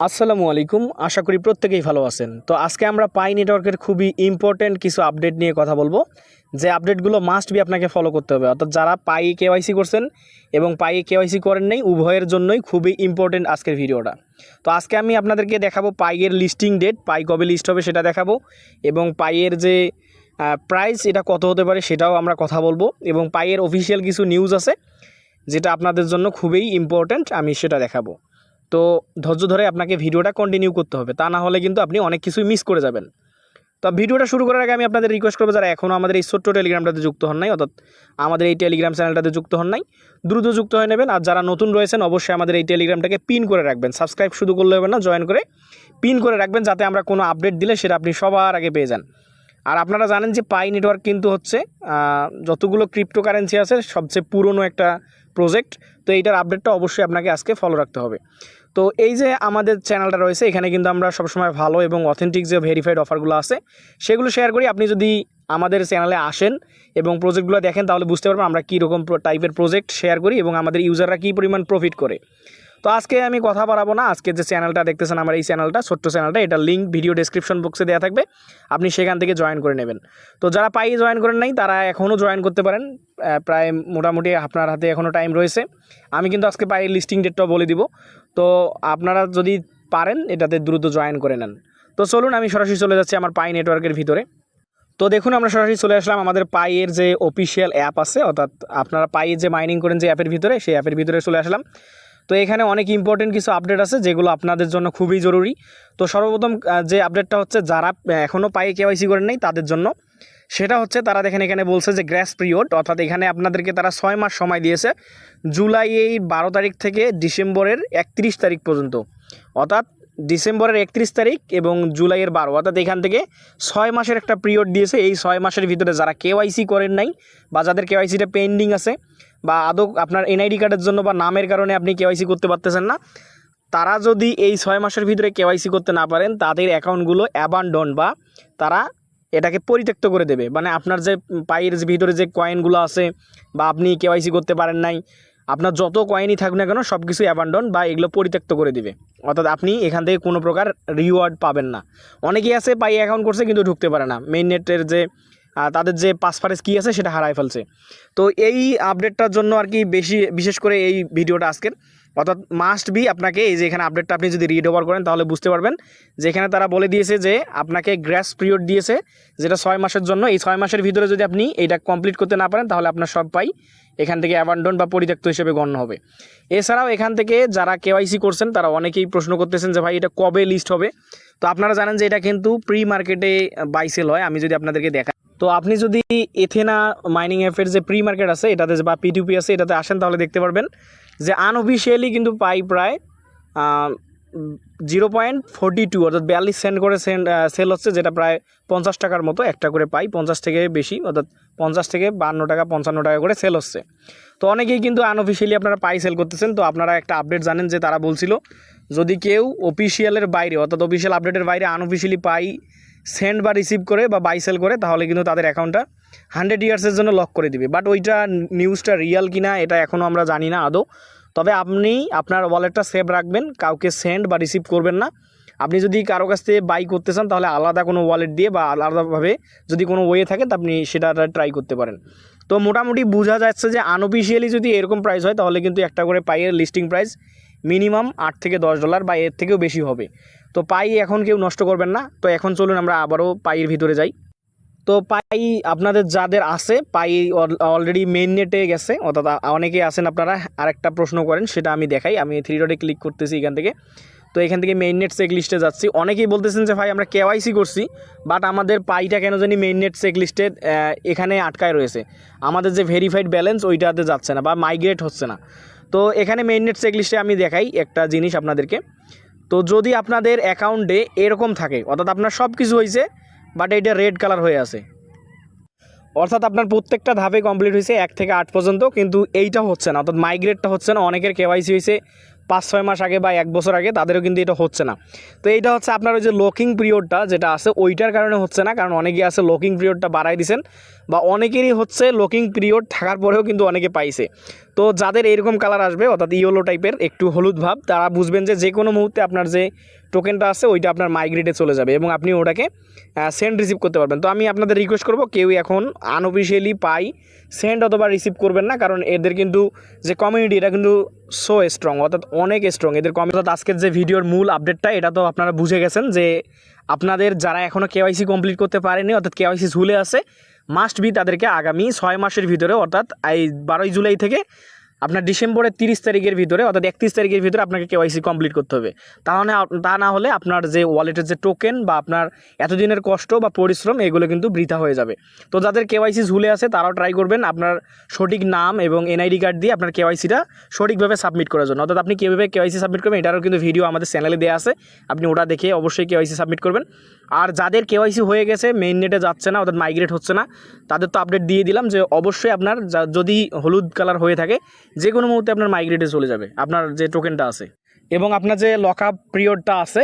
আসসালামু আলাইকুম। আশা করি প্রত্যেকেই ভালো আছেন। তো আজকে আমরা পাই নেটওয়ার্কের খুবই ইম্পর্টেন্ট কিছু আপডেট নিয়ে কথা বলবো, যে আপডেটগুলো মাস্ট বি আপনাকে ফলো করতে হবে। অর্থাৎ যারা পাই কেওয়াইসি করছেন এবং পাই কেওয়াইসি করেন নাই, উভয়ের জন্যই খুবই ইম্পর্টেন্ট আজকের ভিডিওটা। তো আজকে আমি আপনাদেরকে দেখাবো পাইয়ের লিস্টিং ডেট, পাই কবে লিস্ট হবে সেটা দেখাবো, এবং পাইয়ের যে প্রাইস এটা কত হতে পারে সেটাও আমরা কথা বলবো, এবং পাইয়ের অফিসিয়াল কিছু নিউজ আছে যেটা আপনাদের জন্য খুবই ইম্পর্টেন্ট, আমি সেটা দেখাবো। তো ধৈর্য ধরে আপনাকে ভিডিওটা কন্টিনিউ করতে হবে, তা না হলে কিন্তু আপনি অনেক কিছুই মিস করে যাবেন। তো ভিডিওটা শুরু করার আগে আমি আপনাদের রিকোয়েস্ট করবো, যারা এখনও আমাদের এই ছোট্ট টেলিগ্রামটাতে যুক্ত হন নাই, অর্থাৎ আমাদের এই টেলিগ্রাম চ্যানেলটাতে যুক্ত হন নাই, দ্রুত যুক্ত হয়ে নেবেন। আর যারা নতুন রয়েছেন অবশ্যই আমাদের এই টেলিগ্রামটাকে পিন করে রাখবেন, সাবস্ক্রাইব শুধু করলে হবে না, জয়েন করে পিন করে রাখবেন, যাতে আমরা কোনো আপডেট দিলে সেটা আপনি সবার আগে পেয়ে যান। আর আপনারা জানেন যে পাই নেটওয়ার্ক কিন্তু হচ্ছে যতগুলো ক্রিপ্টোকারেন্সি আছে সবচেয়ে পুরনো একটা প্রজেক্ট। তো এইটার আপডেটটা অবশ্যই আপনাকে আজকে ফলো রাখতে হবে। তো এই যে আমাদের চ্যানেলটা রয়েছে, এখানে কিন্তু আমরা সবসময় ভালো এবং অথেন্টিক যে ভেরিফাইড অফারগুলো আছে সেগুলো শেয়ার করি। আপনি যদি আমাদের চ্যানেলে আসেন এবং প্রজেক্টগুলো দেখেন তাহলে বুঝতে পারবেন আমরা কীরকম টাইপের প্রজেক্ট শেয়ার করি এবং আমাদের ইউজাররা কী পরিমাণ প্রফিট করে। তো আজকে আমি কথা বাড়াবো না, আজকে যে চ্যানেলটা দেখতেছেন আমার এই চ্যানেলটা, ছোট্ট চ্যানেলটা, এটার লিঙ্ক ভিডিও ডেসক্রিপশন বক্সে দেওয়া থাকবে, আপনি সেখান থেকে জয়েন করে নেবেন। তো যারা পাই জয়েন করেন নাই তারা এখনও জয়েন করতে পারেন, প্রায় মোটামুটি আপনার হাতে এখনও টাইম রয়েছে। আমি কিন্তু আজকে পাই লিস্টিং ডেটটাও বলে দিব, তো আপনারা যদি পারেন এটাতে দ্রুত জয়েন করে নেন। তো চলুন আমি সরাসরি চলে যাচ্ছি আমার পাই নেটওয়ার্কের ভিতরে। তো দেখুন আমরা সরাসরি চলে আসলাম আমাদের পাইয়ের যে অফিসিয়াল অ্যাপ আছে, অর্থাৎ আপনারা পাইয়ের যে মাইনিং করেন যে অ্যাপের ভিতরে, সেই অ্যাপের ভিতরে চলে আসলাম। তো এখানে অনেক ইম্পর্টেন্ট কিছু আপডেট আছে যেগুলো আপনাদের জন্য খুবই জরুরি। তো সর্বপ্রথম যে আপডেটটা হচ্ছে, যারা এখনও পাইয়ে কেওয়াইসি করেন নাই তাদের জন্য, সেটা হচ্ছে তারা দেখেন এখানে বলছে যে গ্র্যাস পিরিয়ড, অর্থাৎ এখানে আপনাদেরকে তারা 6 মাস সময় দিয়েছে, জুলাই এই 12 তারিখ থেকে ডিসেম্বরের 31 তারিখ পর্যন্ত। অর্থাৎ ডিসেম্বরের 31 তারিখ এবং জুলাইয়ের 12, অর্থাৎ এখান থেকে 6 মাসের একটা পিরিয়ড দিয়েছে। এই 6 মাসের ভিতরে যারা কেওয়াইসি করেন নাই বা যাদের কেওয়াইসিটা পেন্ডিং আছে, বা আদৌ আপনার এনআইডি কার্ডের জন্য বা নামের কারণে আপনি কেওয়াইসি করতে পারতেছেন না, তারা যদি এই 6 মাসের ভিতরে কেওয়াইসি করতে না পারেন, তাদের অ্যাকাউন্টগুলো অ্যাবান্ডন বা তারা এটাকে পরিত্যক্ত করে দেবে। মানে আপনার যে পাইয়ের ভিতরে যে কয়েনগুলো আছে বা আপনি কেওয়াইসি করতে পারেন নাই, আপনার যত কয়েনই থাকুক না কেন সব কিছু অ্যাবান্ডন বা এগুলো পরিত্যক্ত করে দিবে। অর্থাৎ আপনি এখান থেকে কোনো প্রকার রিওয়ার্ড পাবেন না। অনেকেই আছে পাই অ্যাকাউন্ট করছে কিন্তু ঢুকতে পারে না, মেইন নেটের যে তাদের যে পাসওয়ার্ড কি আছে সেটা হারায় ফেলছে। তো এই আপডেটটার জন্য আর কি বিশেষ করে এই ভিডিওটা আজকের। অর্থাৎ মাস্ট বি আপনাকে এই যে এখানে আপডেটটা আপনি যদি রিড ওভার করেন তাহলে বুঝতে পারবেন যে এখানে তারা বলে দিয়েছে যে আপনাকে গ্র্যাস পিরিয়ড দিয়েছে, যেটা 6 মাসের জন্য। এই 6 মাসের ভিতরে যদি আপনি এইটা কমপ্লিট করতে না পারেন তাহলে আপনার সব পাই এখান থেকে অ্যাবান্ডন বা পরিত্যক্ত হিসেবে গণ্য হবে। এছাড়াও এখান থেকে যারা কেওয়াইসি করছেন তারা অনেকেই প্রশ্ন করতেছেন যে ভাই এটা কবে লিস্ট হবে। তো আপনারা জানেন যে এটা কিন্তু প্রি মার্কেটে বাই সেল হয়। আমি যদি আপনাদেরকে দেখাই, তো আপনি যদি এথেনা মাইনিং অ্যাপের যে প্রি মার্কেট আছে এটাতে বা পিটিপি আছে এটাতে আসেন তাহলে দেখতে পারবেন যে আনঅফিসিয়ালি কিন্তু পাই প্রায় 0.42 অর্থাৎ 42 সেন্ট করে সেল হচ্ছে, যেটা প্রায় 50 টাকার মতো একটা করে পাই, 50 থেকে বেশি, অর্থাৎ 50 থেকে 52 টাকা 55 টাকা করে সেল হচ্ছে। তো অনেকেই কিন্তু আনঅফিসিয়ালি আপনারা পাই সেল করতেছেন। তো আপনারা একটা আপডেট জানেন যে তারা বলছিল যদি কেউ অফিসিয়ালের বাইরে, অর্থাৎ অফিসিয়াল আপডেটের বাইরে আনঅফিসিয়ালি পাই সেন্ড বা রিসিভ করে বা বাই সেল করে, তাহলে কিন্তু তাদের অ্যাকাউন্টটা 100 ইয়ার্সের জন্য লক করে দিবে। বাট ওইটা নিউজটা রিয়াল কিনা এটা এখনও আমরা জানি না আদৌ। তবে আপনি আপনার ওয়ালেটটা সেভ রাখবেন, কাউকে সেন্ড বা রিসিভ করবেন না। আপনি যদি কারো কাছ থেকে বাই করতে চান তাহলে আলাদা কোনো ওয়ালেট দিয়ে বা আলাদাভাবে যদি কোনো ওয়ে থাকে তা আপনি সেটা ট্রাই করতে পারেন। তো মোটামুটি বোঝা যাচ্ছে যে আনঅফিসিয়ালি যদি এরকম প্রাইস হয় তাহলে কিন্তু একটা করে পাইয়ের লিস্টিং প্রাইস মিনিমাম $8 থেকে $10 বা এর থেকেও বেশি হবে। তো পাই এখন কেউ নষ্ট করবেন না। তো এখন চলুন আমরা আবারও পাইয়ের ভিতরে যাই। তো পাই আপনাদের যাদের আছে পাই অলরেডি মেইন নেটে গেছে, অর্থাৎ অনেকে আছেন আপনারা আরেকটা প্রশ্ন করেন, সেটা আমি দেখাই। আমি 3 ডটে ক্লিক করতেছি এখান থেকে। তো এখান থেকে মেইন নেট চেক লিস্টে যাচ্ছি। অনেকেই বলতেছেন যে ভাই আমরা কেওয়াইসি করছি বাট আমাদের পাইটা কেন জানি মেইন নেট চেক লিস্টে এখানে আটকায় রয়েছে, আমাদের যে ভেরিফাইড ব্যালেন্স ওইটাতে যাচ্ছে না বা মাইগ্রেট হচ্ছে না। তো এখানে মেইন নেট চেক লিস্টে আমি দেখাই একটা জিনিস আপনাদেরকে। তো যদি আপনাদের অ্যাকাউন্টে এরকম থাকে, অর্থাৎ আপনার সব কিছু হয়েছে বাট এইটা রেড কালার হয়ে আছে, অর্থাৎ আপনার প্রত্যেকটা ধাপে কমপ্লিট হয়েছে 1 থেকে 8 পর্যন্ত, কিন্তু এইটা হচ্ছে না, অর্থাৎ মাইগ্রেটটা হচ্ছে না। অনেকের কেওয়াইসি হয়েছে 5-6 মাস আগে বা 1 বছর আগে, তাদেরও কিন্তু এটা হচ্ছে না। তো এইটা হচ্ছে আপনার ওই যে লকিং পিরিয়ডটা যেটা আছে ওইটার কারণে হচ্ছে না, কারণ অনেকেই আছে লকিং পিরিয়ডটা বাড়াই দিয়েছেন বা অনেকেরই হচ্ছে লকিং পিরিয়ড থাকার পরেও কিন্তু অনেকে পাইছে। তো যাদের এরকম কালার আসবে অর্থাৎ ইয়েলো টাইপের একটু হলুদ ভাব, তারা বুঝবেন যে কোনো মুহূর্তে আপনার যে টোকেনটা আছে ওইটা আপনার মাইগ্রেটে চলে যাবে এবং আপনি ওটাকে সেন্ড রিসিভ করতে পারবেন। তো আমি আপনাদের রিকোয়েস্ট করব কেউ এখন আনঅফিসিয়ালি পাই সেন্ড অথবা রিসিভ করবেন না, কারণ এদের কিন্তু যে কমিউনিটি এটা কিন্তু সো স্ট্রং, অর্থাৎ অনেক স্ট্রং এদের কমিউনিটি। অর্থাৎ আজকের যে ভিডিওর মূল আপডেটটা এটা তো আপনারা বুঝে গেছেন যে আপনাদের যারা এখনও কেওয়াইসি কমপ্লিট করতে পারেনি অর্থাৎ কেওয়াইসি ঝুলে আছে, মাস্ট বি তাদেরকে আগামী 6 মাসের ভিতরে অর্থাৎ এই 12 জুলাই থেকে আপনার ডিসেম্বরের 30 তারিখের ভিতরে অর্থাৎ 31 তারিখের ভিতরে আপনাকে কেওয়াইসি কমপ্লিট করতে হবে। তাহলে তা না হলে আপনার যে ওয়ালেটের যে টোকেন বা আপনার এতদিনের কষ্ট বা পরিশ্রম এগুলো কিন্তু বৃথা হয়ে যাবে। তো যাদের কেওয়াইসি ঝুলে আছে তারাও ট্রাই করবেন আপনার সঠিক নাম এবং এনআইডি কার্ড দিয়ে আপনার কেওয়াইসিটা সঠিকভাবে সাবমিট করার জন্য। অর্থাৎ আপনি কীভাবে কেওয়াইসি সাবমিট করবেন এটারও কিন্তু ভিডিও আমাদের চ্যানেলে দেওয়া আছে, আপনি ওটা দেখে অবশ্যই কেওয়াইসি সাবমিট করবেন। আর যাদের কেওয়াইসি হয়ে গেছে মেইন নেটে যাচ্ছে না অর্থাৎ মাইগ্রেট হচ্ছে না, তাদের তো আপডেট দিয়ে দিলাম যে অবশ্যই আপনার যদি হলুদ কালার হয়ে থাকে যে কোনো মুহূর্তে আপনার মাইগ্রেটে চলে যাবে আপনার যে টোকেনটা আছে। এবং আপনার যে লকআপ পিরিয়ডটা আছে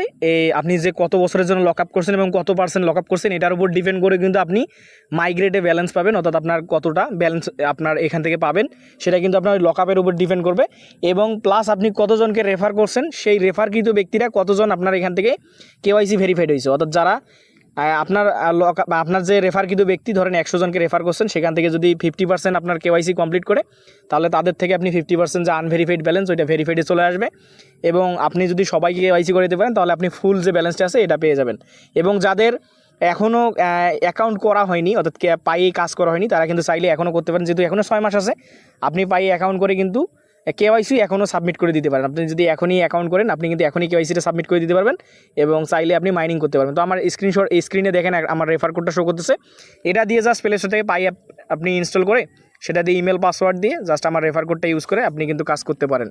আপনি যে কত বছরের জন্য লকআপ করছেন এবং কত পার্সেন্ট লকআপ করছেন এটার উপর ডিপেন্ড করে কিন্তু আপনি মাইগ্রেটে ব্যালেন্স পাবেন, অর্থাৎ আপনার কতটা ব্যালেন্স আপনার এখান থেকে পাবেন সেটা কিন্তু আপনার লকআপের উপর ডিপেন্ড করবে। এবং প্লাস আপনি কতজনকে রেফার করছেন সেই রেফারকৃত ব্যক্তিরা কতজন আপনার এখান থেকে কেওয়াইসি ভেরিফাইড হয়েছে, অর্থাৎ যারা আপনার যে রেফারকৃত ব্যক্তি ধরেন 100 জনকে রেফার করছেন সেখান থেকে যদি 50% আপনার কেওয়াইসি কমপ্লিট করে তাহলে তাদের থেকে আপনি 50% যে আনভেরিফাইড ব্যালেন্স ওইটা ভেরিফাইডে চলে আসবে। এবং আপনি যদি সবাইকে কেওয়াইসি করে দিতে পারেন তাহলে আপনি ফুল যে ব্যালেন্সটা আছে এটা পেয়ে যাবেন। এবং যাদের এখনও অ্যাকাউন্ট করা হয়নি অর্থাৎ পাইয়ে কাজ করা হয়নি তারা কিন্তু চাইলে এখনও করতে পারেন, যেহেতু এখনও 6 মাস আছে আপনি পাইয়ে অ্যাকাউন্ট করে কিন্তু কেওয়াইসি এখনও সাবমিট করে দিতে পারেন। আপনি যদি এখনই অ্যাকাউন্ট করেন আপনি কিন্তু এখনই কেওয়াইসিটা সাবমিট করে দিতে পারবেন এবং চাইলে আপনি মাইনিং করতে পারবেন। তো আমার স্ক্রিনে দেখেন আমার রেফার কোডটা শো করতেছে, এটা দিয়ে জাস্ট প্লে স্টোর থেকে পাই আপনি ইনস্টল করে সেটা দিয়ে ইমেল পাসওয়ার্ড দিয়ে জাস্ট আমার রেফার কোডটা ইউজ করে আপনি কিন্তু কাজ করতে পারেন।